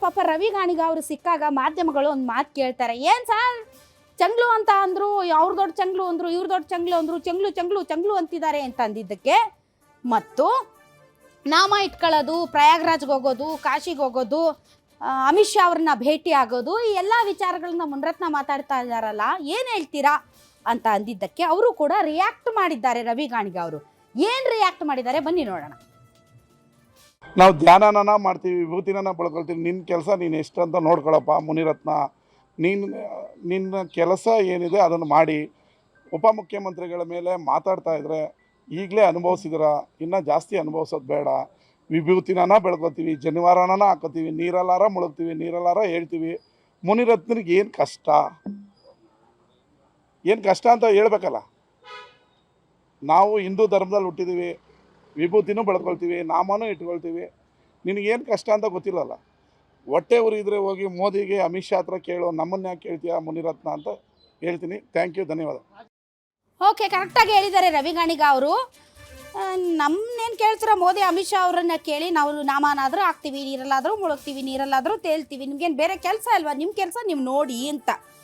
ಪಾಪ ರವಿ ಗಾಣಿಗ ಅವರು ಸಿಕ್ಕಾಗ ಮಾಧ್ಯಮಗಳು ಒಂದು ಮಾತು ಕೇಳ್ತಾರೆ, ಏನು ಸರ್ ಚಂಗ್ಲು ಅಂತ ಅಂದರು, ಅವ್ರು ದೊಡ್ಡ ಚಂಗ್ಲು ಅಂದರು, ಇವ್ರು ದೊಡ್ಡ ಚಂಗ್ಲು ಅಂದರು, ಚಂಗ್ಲು ಚಂಗ್ಲು ಚಂಗ್ಲು ಅಂತಿದ್ದಾರೆ ಅಂತ ಅಂದಿದ್ದಕ್ಕೆ, ಮತ್ತು ನಾಮ ಇಟ್ಕೊಳ್ಳೋದು, ಪ್ರಯಾಗ್ರಾಜ್ಗೆ ಹೋಗೋದು, ಕಾಶಿಗೆ ಹೋಗೋದು, ಅಮಿತ್ ಶಾ ಅವ್ರನ್ನ ಭೇಟಿ ಆಗೋದು, ಈ ಎಲ್ಲ ವಿಚಾರಗಳನ್ನ ಮುನ್ರತ್ನ ಮಾತಾಡ್ತಾ ಇದ್ದಾರಲ್ಲ, ಏನು ಹೇಳ್ತೀರಾ ಅಂತ ಅಂದಿದ್ದಕ್ಕೆ ಅವರು ಕೂಡ ರಿಯಾಕ್ಟ್ ಮಾಡಿದ್ದಾರೆ. ರವಿ ಗಾಣಿಗ ಅವರು ಏನು ರಿಯಾಕ್ಟ್ ಮಾಡಿದ್ದಾರೆ ಬನ್ನಿ ನೋಡೋಣ. ನಾವು ಧ್ಯಾನನ ಮಾಡ್ತೀವಿ, ವಿಭೂತಿನ ಬೆಳ್ಕೊಳ್ತೀವಿ. ನಿನ್ನ ಕೆಲಸ ನೀನು ಎಷ್ಟು ಅಂತ ನೋಡ್ಕೊಳಪ್ಪ ಮುನಿರತ್ನ. ನಿನ್ನ ಕೆಲಸ ಏನಿದೆ ಅದನ್ನು ಮಾಡಿ. ಉಪಮುಖ್ಯಮಂತ್ರಿಗಳ ಮೇಲೆ ಮಾತಾಡ್ತಾ ಇದ್ರೆ ಈಗಲೇ ಅನುಭವಿಸಿದ್ರ, ಇನ್ನೂ ಜಾಸ್ತಿ ಅನುಭವಿಸೋದು ಬೇಡ. ವಿಭೂತಿನ ಬೆಳ್ಕೊತೀವಿ, ಜನಿವಾರನ ಹಾಕೋತೀವಿ, ನೀರಲ್ಲಾರ ಮುಳುಗ್ತೀವಿ, ನೀರಲ್ಲಾರ ಹೇಳ್ತೀವಿ. ಮುನಿರತ್ನರಿಗೆ ಏನು ಕಷ್ಟ ಅಂತ ಹೇಳ್ಬೇಕಲ್ಲ. ನಾವು ಹಿಂದೂ ಧರ್ಮದಲ್ಲಿ ಹುಟ್ಟಿದ್ದೀವಿ, ವಿಭೂತಿನೂ ಬೆಳ್ಕೊಳ್ತೀವಿ, ನಾಮನೂ ಇಟ್ಕೊಳ್ತೀವಿ. ನಿನಗೇನು ಕಷ್ಟ ಅಂತ ಗೊತ್ತಿಲ್ಲಲ್ಲ. ಹೊಟ್ಟೆ ಉರಿದ್ರೆ ಹೋಗಿ ಮೋದಿಗೆ, ಅಮಿತ್ ಶಾ ಹತ್ರ ಕೇಳು, ನಮ್ಮನ್ನ ಯಾಕೆ ಕೇಳ್ತೀಯಾ ಮುನಿರತ್ನ ಅಂತ ಹೇಳ್ತೀನಿ. ಥ್ಯಾಂಕ್ ಯು, ಧನ್ಯವಾದ. ಓಕೆ, ಕರೆಕ್ಟಾಗಿ ಹೇಳಿದ್ದಾರೆ ರವಿ ಗಾಣಿಗ ಅವರು. ನಮ್ಮನ್ನೇನು ಕೇಳ್ತೀರ, ಮೋದಿ ಅಮಿತ್ ಶಾ ಅವರನ್ನ ಕೇಳಿ, ನಾವು ನಾಮನಾದರೂ ಹಾಕ್ತೀವಿ, ನೀರಲ್ಲಾದರೂ ಮುಳುಗ್ತೀವಿ, ನೀರಲ್ಲಾದರೂ ತೇಲ್ತೀವಿ, ನಿಮ್ಗೇನು ಬೇರೆ ಕೆಲಸ ಅಲ್ವಾ, ನಿಮ್ಮ ಕೆಲಸ ನೀವು ನೋಡಿ ಅಂತ.